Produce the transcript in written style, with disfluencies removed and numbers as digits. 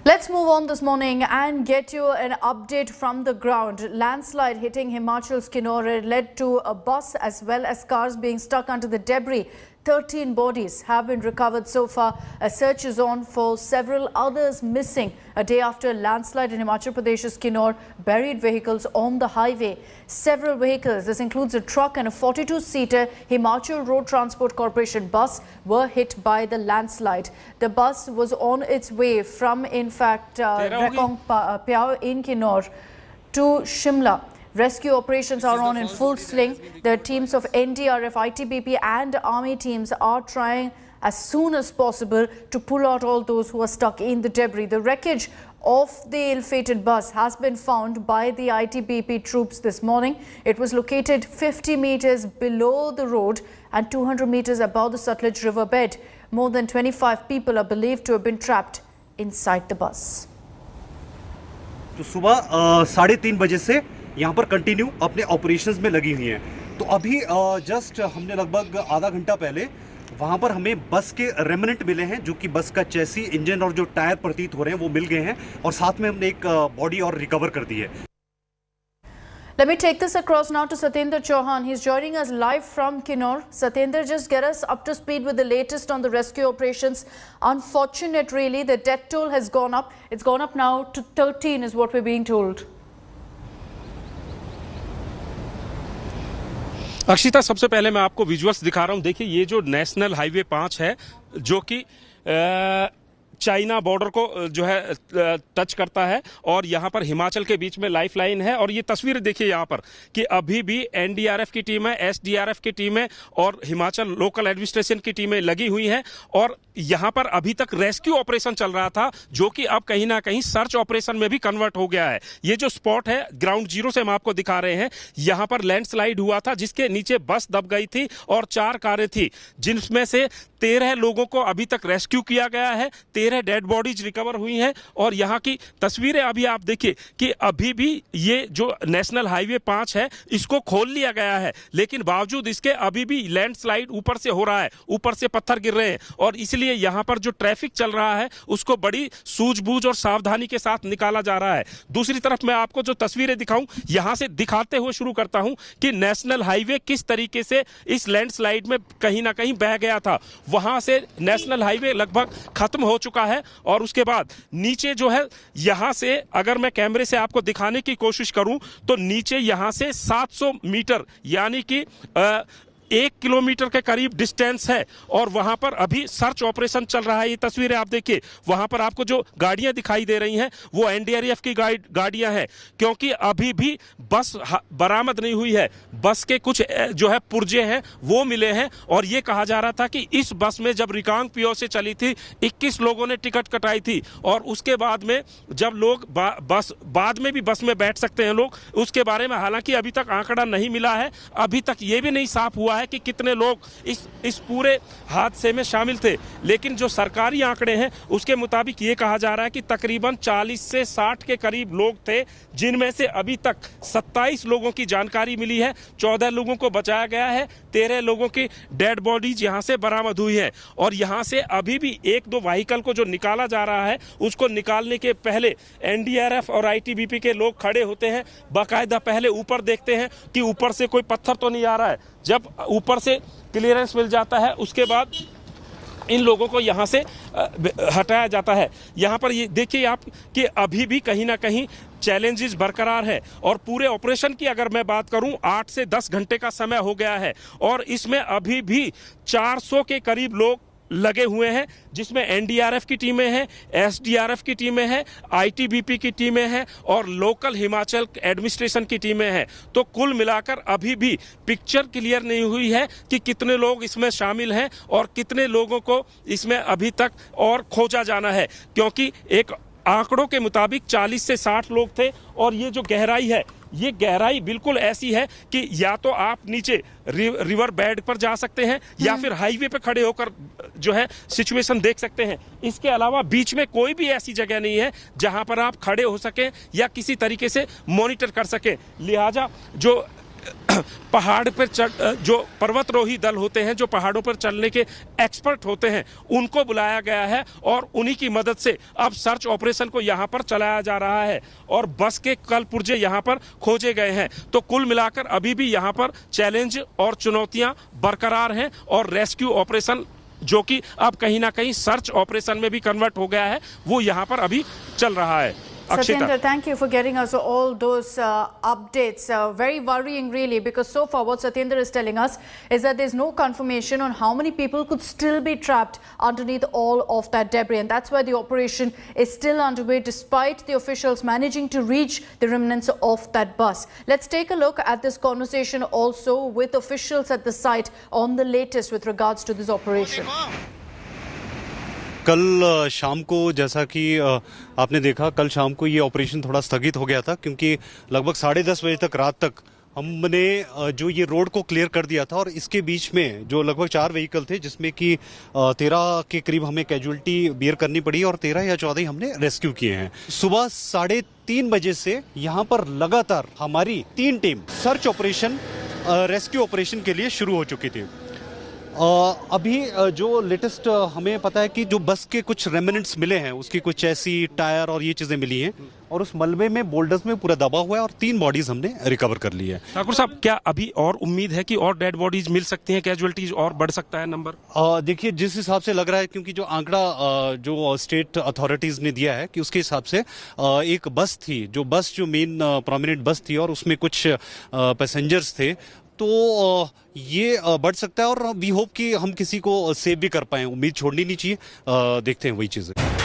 Let's move on this morning and get you an update from the ground. Landslide hitting Himachal's Kinnaur led to a bus as well as cars being stuck under the debris. 13 bodies have been recovered so far. A search is on for several others missing a day after a landslide in Himachal Pradesh's Kinnaur buried vehicles on the highway. Several vehicles, this includes a truck and a 42-seater Himachal Road Transport Corporation bus, were hit by the landslide. The bus was on its way from, in fact, Rekong Pyao in Kinnaur to Shimla. Rescue operations are on in full swing. The teams of NDRF, ITBP and Army teams are trying as soon as possible to pull out all those who are stuck in the debris. The wreckage of the ill-fated bus has been found by the ITBP troops this morning. It was located 50 meters below the road and 200 meters above the Sutlej river bed. More than 25 people are believed to have been trapped inside the bus. तो सुबह 3:30 बजे से यहाँ पर continue अपने operations में लगी हुई हैं। तो अभी जस्ट हमने लगभग आधा घंटा पहले वहाँ पर हमें बस के रेमिनेंट मिले हैं, जो कि बस का चेसी, इंजन और जो टायर प्रतीत हो रहे हैं वो मिल गए हैं, और साथ में हमने एक बॉडी और रिकवर कर दी है। Let me take this across now to Satyendra Chauhan. He's joining us live from Kinnaur. Satyendra, just get us up to speed with the latest on the rescue operations. Unfortunate, really, the death toll has gone up. It's gone up now to 13 is what we're being told. Akshita, सबसे पहले मैं आपको visuals दिखा रहा हूं। देखिए, ये जो नेशनल हाईवे 5 है, जो कि चाइना बॉर्डर को जो है टच करता है, और यहाँ पर हिमाचल के बीच में लाइफलाइन है। और ये तस्वीर देखिए यहाँ पर कि अभी भी एनडीआरएफ की टीम है, एसडीआरएफ की टीम है और हिमाचल लोकल एडमिनिस्ट्रेशन की टीमें लगी हुई हैं। और यहाँ पर अभी तक रेस्क्यू ऑपरेशन चल रहा था, जो कि अब कहीं ना कहीं सर्च ऑपरेशन में भी कन्वर्ट हो गया है। ये जो स्पॉट है ग्राउंड जीरो से हम आपको दिखा रहे हैं, यहाँ पर लैंडस्लाइड हुआ था, जिसके नीचे बस दब गई थी और 4 कारें थी, जिनमें से 13 लोगों को अभी तक रेस्क्यू किया गया है। 13 डेड बॉडीज रिकवर हुई हैं। और यहाँ की तस्वीरें अभी आप देखिए कि अभी भी ये जो नेशनल हाईवे 5 है, इसको खोल लिया गया है, लेकिन बावजूद इसके अभी भी लैंडस्लाइड ऊपर से हो रहा है, ऊपर से पत्थर गिर रहे हैं। और इसलिए यहाँ पर जो ट्रैफिक चल रहा है उसको बड़ी सूझबूझ और सावधानी के साथ निकाला जा रहा है। दूसरी तरफ मैं आपको जो तस्वीरें दिखाऊं, यहाँ से दिखाते हुए शुरू करता हूं कि नेशनल हाईवे किस तरीके से इस लैंडस्लाइड में कहीं ना कहीं बह गया था। वहां से नेशनल हाईवे लगभग खत्म हो चुका है, और उसके बाद नीचे जो है, यहां से अगर मैं कैमरे से आपको दिखाने की कोशिश करूं तो नीचे यहां से 700 मीटर यानी कि 1 किलोमीटर के करीब डिस्टेंस है, और वहां पर अभी सर्च ऑपरेशन चल रहा है। ये तस्वीरें आप देखिए, वहां पर आपको जो गाड़ियां दिखाई दे रही हैं वो एनडीआरएफ की गाड़ियां हैं, क्योंकि अभी भी बस बरामद नहीं हुई है। बस के कुछ जो है पुर्जे हैं वो मिले हैं, और ये कहा जा रहा था कि इस बस में जब रिकांग पीओ से चली थी 21 लोगों ने टिकट कटाई थी, और उसके बाद में जब लोग बाद में भी बस में बैठ सकते हैं लोग, उसके बारे में हालांकि अभी तक आंकड़ा नहीं मिला है। अभी तक ये भी नहीं साफ हुआ है कि कितने लोग इस पूरे हादसे में शामिल थे, लेकिन जो सरकारी आंकड़े हैं उसके मुताबिक ये कहा जा रहा है कि तकरीबन 40 से 60 के करीब लोग थे, जिनमें से अभी तक 27 लोगों की जानकारी मिली है, 14 लोगों को बचाया गया है, 13 लोगों की डेड बॉडीज यहां से बरामद हुई है। और यहां से अभी भी 1-2 व्हीकल को जो निकाला जा रहा है, उसको निकालने के पहले एनडीआरएफ और आईटीबीपी के लोग खड़े होते हैं, बाकायदा पहले ऊपर देखते हैं कि ऊपर से कोई पत्थर तो नहीं आ रहा है। जब ऊपर से क्लियरेंस मिल जाता है, उसके बाद इन लोगों को यहाँ से हटाया जाता है। यहाँ पर ये देखिए आप कि अभी भी कहीं ना कहीं चैलेंजेस बरकरार है। और पूरे ऑपरेशन की अगर मैं बात करूं, 8 से 10 घंटे का समय हो गया है, और इसमें अभी भी 400 के करीब लोग लगे हुए हैं, जिसमें एनडीआरएफ की टीमें हैं, एसडीआरएफ की टीमें हैं, आईटीबीपी की टीमें हैं और लोकल हिमाचल एडमिनिस्ट्रेशन की टीमें हैं। तो कुल मिलाकर अभी भी पिक्चर क्लियर नहीं हुई है कि कितने लोग इसमें शामिल हैं और कितने लोगों को इसमें अभी तक और खोजा जाना है, क्योंकि एक आंकड़ों के मुताबिक 40 से 60 लोग थे। और ये जो गहराई है, ये गहराई बिल्कुल ऐसी है कि या तो आप नीचे रिवर बेड पर जा सकते हैं, या फिर हाईवे पे खड़े होकर जो है सिचुएशन देख सकते हैं। इसके अलावा बीच में कोई भी ऐसी जगह नहीं है जहां पर आप खड़े हो सकें या किसी तरीके से मॉनिटर कर सकें। लिहाजा जो पहाड़ पर जो पर्वतरोही दल होते हैं, जो पहाड़ों पर चलने के एक्सपर्ट होते हैं, उनको बुलाया गया है और उन्हीं की मदद से अब सर्च ऑपरेशन को यहाँ पर चलाया जा रहा है और बस के कल पुर्जे यहाँ पर खोजे गए हैं। तो कुल मिलाकर अभी भी यहाँ पर चैलेंज और चुनौतियां बरकरार हैं और रेस्क्यू ऑपरेशन, जो कि अब कहीं ना कहीं सर्च ऑपरेशन में भी कन्वर्ट हो गया है, वो यहाँ पर अभी चल रहा है। Satyendra, thank you for getting us all those updates. Very worrying, really, because so far what Satyendra is telling us is that there's no confirmation on how many people could still be trapped underneath all of that debris. And that's why the operation is still underway, despite the officials managing to reach the remnants of that bus. Let's take a look at this conversation also with officials at the site on the latest with regards to this operation. कल शाम को, जैसा कि आपने देखा, कल शाम को ये ऑपरेशन थोड़ा स्थगित हो गया था क्योंकि लगभग 10:30 बजे तक, रात तक हमने जो ये रोड को क्लियर कर दिया था और इसके बीच में जो लगभग 4 व्हीकल थे, जिसमें कि 13 के करीब हमें कैजुअलिटी बियर करनी पड़ी और 13 या 14 हमने रेस्क्यू किए हैं। सुबह 3:30 बजे से यहाँ पर लगातार हमारी 3 team search operation, rescue operation के लिए शुरू हो चुकी थी। अभी जो लेटेस्ट हमें पता है कि जो बस के कुछ रेमिनेंट्स मिले हैं, उसकी कुछ चैसी, टायर और ये चीज़ें मिली हैं और उस मलबे में, बोल्डर्स में पूरा दबा हुआ है और 3 बॉडीज हमने रिकवर कर ली है। ठाकुर साहब, क्या अभी और उम्मीद है कि और डेड बॉडीज मिल सकती हैं, कैजुअलिटीज और बढ़ सकता है नंबर? देखिए, जिस हिसाब से लग रहा है, क्योंकि जो आंकड़ा जो स्टेट अथॉरिटीज ने दिया है कि उसके हिसाब से एक बस थी, जो मेन प्रोमिनेंट बस थी और उसमें कुछ पैसेंजर्स थे, तो ये बढ़ सकता है और वी होप कि हम किसी को सेव भी कर पाएं। उम्मीद छोड़नी नहीं चाहिए, देखते हैं वही चीज़ें।